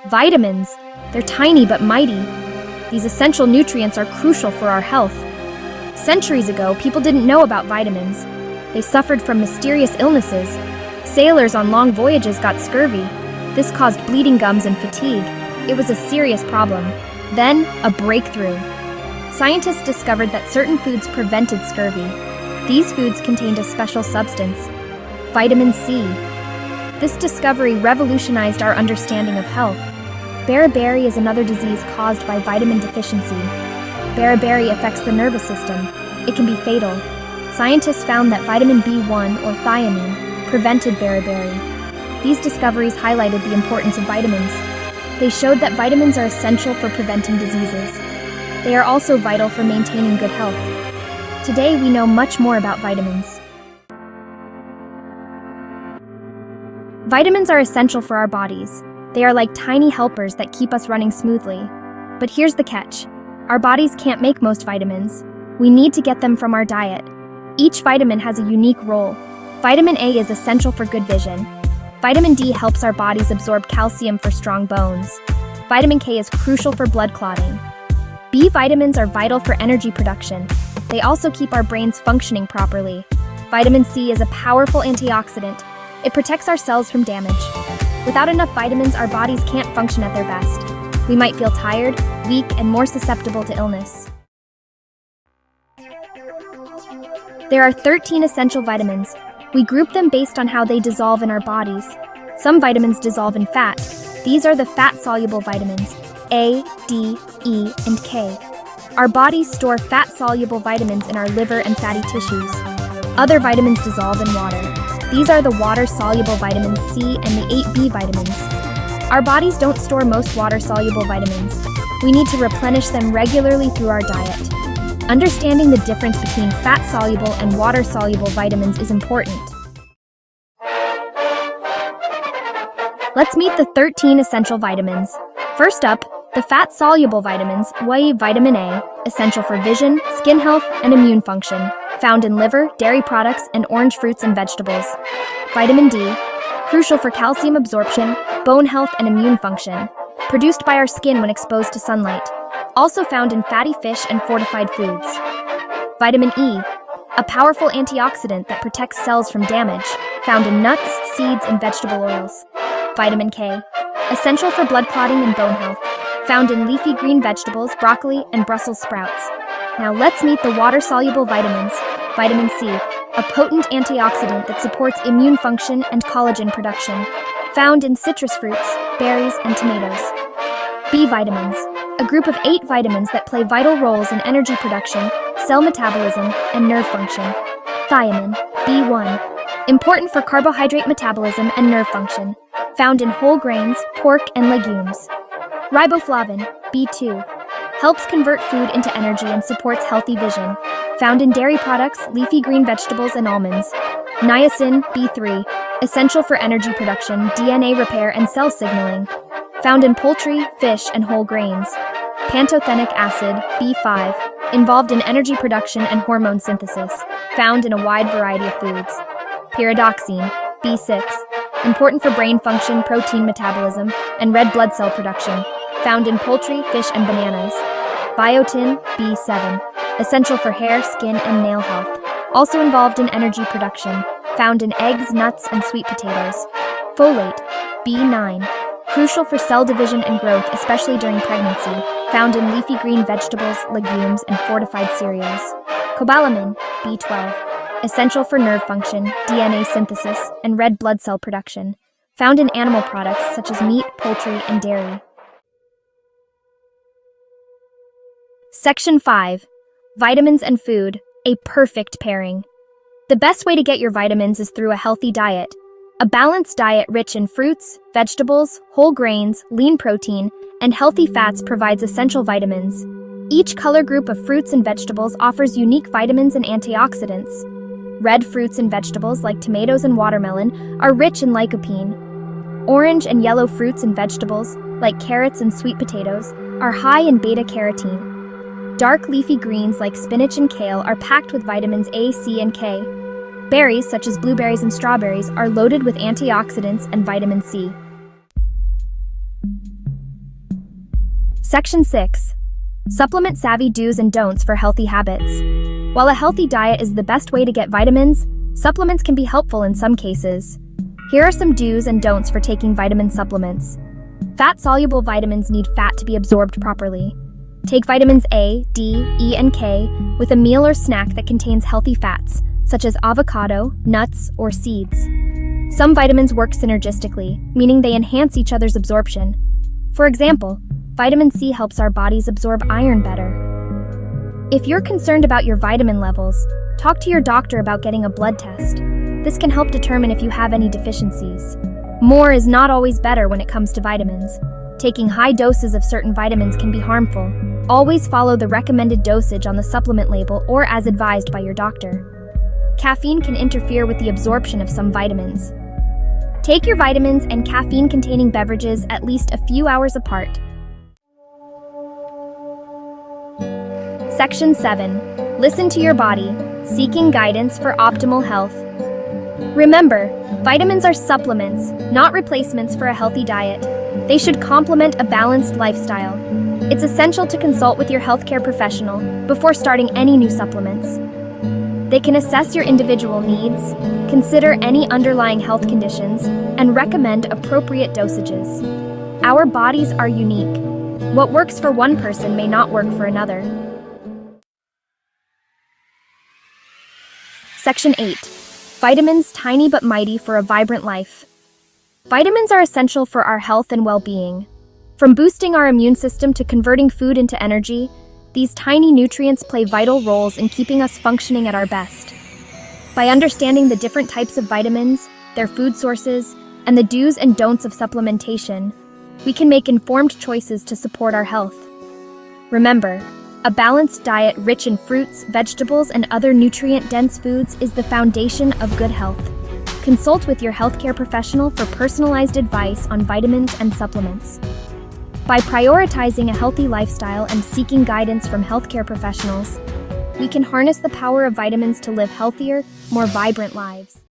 Vitamins. They're tiny but mighty. These essential nutrients are crucial for our health. Centuries ago, people didn't know about vitamins. They suffered from mysterious illnesses. Sailors on long voyages got scurvy. This caused bleeding gums and fatigue. It was a serious problem. Then, a breakthrough. Scientists discovered that certain foods prevented scurvy. These foods contained a special substance, vitamin C. This discovery revolutionized our understanding of health. Beriberi is another disease caused by vitamin deficiency. Beriberi affects the nervous system. It can be fatal. Scientists found that vitamin B1, or thiamine, prevented beriberi. These discoveries highlighted the importance of vitamins. They showed that vitamins are essential for preventing diseases. They are also vital for maintaining good health. Today we know much more about vitamins. Vitamins are essential for our bodies. They are like tiny helpers that keep us running smoothly. But here's the catch. Our bodies can't make most vitamins. We need to get them from our diet. Each vitamin has a unique role. Vitamin A is essential for good vision. Vitamin D helps our bodies absorb calcium for strong bones. Vitamin K is crucial for blood clotting. B vitamins are vital for energy production. They also keep our brains functioning properly. Vitamin C is a powerful antioxidant. It protects our cells from damage. Without enough vitamins, our bodies can't function at their best. We might feel tired, weak, and more susceptible to illness. There are 13 essential vitamins. We group them based on how they dissolve in our bodies. Some vitamins dissolve in fat. These are the fat-soluble vitamins, A, D, E, and K. Our bodies store fat-soluble vitamins in our liver and fatty tissues. Other vitamins dissolve in water. These are the water-soluble vitamins C and the 8B vitamins. Our bodies don't store most water-soluble vitamins. We need to replenish them regularly through our diet. Understanding the difference between fat-soluble and water-soluble vitamins is important. Let's meet the 13 essential vitamins. First up, the fat-soluble vitamins, vitamin A, essential for vision, skin health, and immune function, found in liver, dairy products, and orange fruits and vegetables. Vitamin D, crucial for calcium absorption, bone health, and immune function, produced by our skin when exposed to sunlight, also found in fatty fish and fortified foods. Vitamin E, a powerful antioxidant that protects cells from damage, found in nuts, seeds, and vegetable oils. Vitamin K, essential for blood clotting and bone health, found in leafy green vegetables, broccoli, and Brussels sprouts. Now let's meet the water-soluble vitamins. Vitamin C, a potent antioxidant that supports immune function and collagen production, found in citrus fruits, berries, and tomatoes. B vitamins, a group of 8 vitamins that play vital roles in energy production, cell metabolism, and nerve function. Thiamine, B1, important for carbohydrate metabolism and nerve function, found in whole grains, pork, and legumes. Riboflavin, B2, helps convert food into energy and supports healthy vision, found in dairy products, leafy green vegetables, and almonds. Niacin, B3, essential for energy production, DNA repair, and cell signaling, found in poultry, fish, and whole grains. Pantothenic acid, B5, involved in energy production and hormone synthesis, found in a wide variety of foods. Pyridoxine, B6, important for brain function, protein metabolism, and red blood cell production, found in poultry, fish, and bananas. Biotin, B7, essential for hair, skin, and nail health, also involved in energy production, found in eggs, nuts, and sweet potatoes. Folate, B9, crucial for cell division and growth, especially during pregnancy, found in leafy green vegetables, legumes, and fortified cereals. Cobalamin, B12, essential for nerve function, DNA synthesis, and red blood cell production, found in animal products such as meat, poultry, and dairy. Section 5. Vitamins and food, a perfect pairing. The best way to get your vitamins is through a healthy diet. A balanced diet rich in fruits, vegetables, whole grains, lean protein, and healthy fats provides essential vitamins. Each color group of fruits and vegetables offers unique vitamins and antioxidants. Red fruits and vegetables like tomatoes and watermelon are rich in lycopene. Orange and yellow fruits and vegetables like carrots and sweet potatoes are high in beta-carotene. Dark leafy greens like spinach and kale are packed with vitamins A, C, and K. Berries, such as blueberries and strawberries, are loaded with antioxidants and vitamin C. Section 6. Supplement-savvy do's and don'ts for healthy habits. While a healthy diet is the best way to get vitamins, supplements can be helpful in some cases. Here are some do's and don'ts for taking vitamin supplements. Fat-soluble vitamins need fat to be absorbed properly. Take vitamins A, D, E, and K with a meal or snack that contains healthy fats, such as avocado, nuts, or seeds. Some vitamins work synergistically, meaning they enhance each other's absorption. For example, vitamin C helps our bodies absorb iron better. If you're concerned about your vitamin levels, talk to your doctor about getting a blood test. This can help determine if you have any deficiencies. More is not always better when it comes to vitamins. Taking high doses of certain vitamins can be harmful. Always follow the recommended dosage on the supplement label or as advised by your doctor. Caffeine can interfere with the absorption of some vitamins. Take your vitamins and caffeine-containing beverages at least a few hours apart. Section 7. Listen to your body, seeking guidance for optimal health. Remember, vitamins are supplements, not replacements for a healthy diet. They should complement a balanced lifestyle. It's essential to consult with your healthcare professional before starting any new supplements. They can assess your individual needs, consider any underlying health conditions, and recommend appropriate dosages. Our bodies are unique. What works for one person may not work for another. Section 8. Vitamins, tiny but mighty for a vibrant life. Vitamins are essential for our health and well-being. From boosting our immune system to converting food into energy, these tiny nutrients play vital roles in keeping us functioning at our best. By understanding the different types of vitamins, their food sources, and the do's and don'ts of supplementation, we can make informed choices to support our health. Remember, a balanced diet rich in fruits, vegetables, and other nutrient-dense foods is the foundation of good health. Consult with your healthcare professional for personalized advice on vitamins and supplements. By prioritizing a healthy lifestyle and seeking guidance from healthcare professionals, we can harness the power of vitamins to live healthier, more vibrant lives.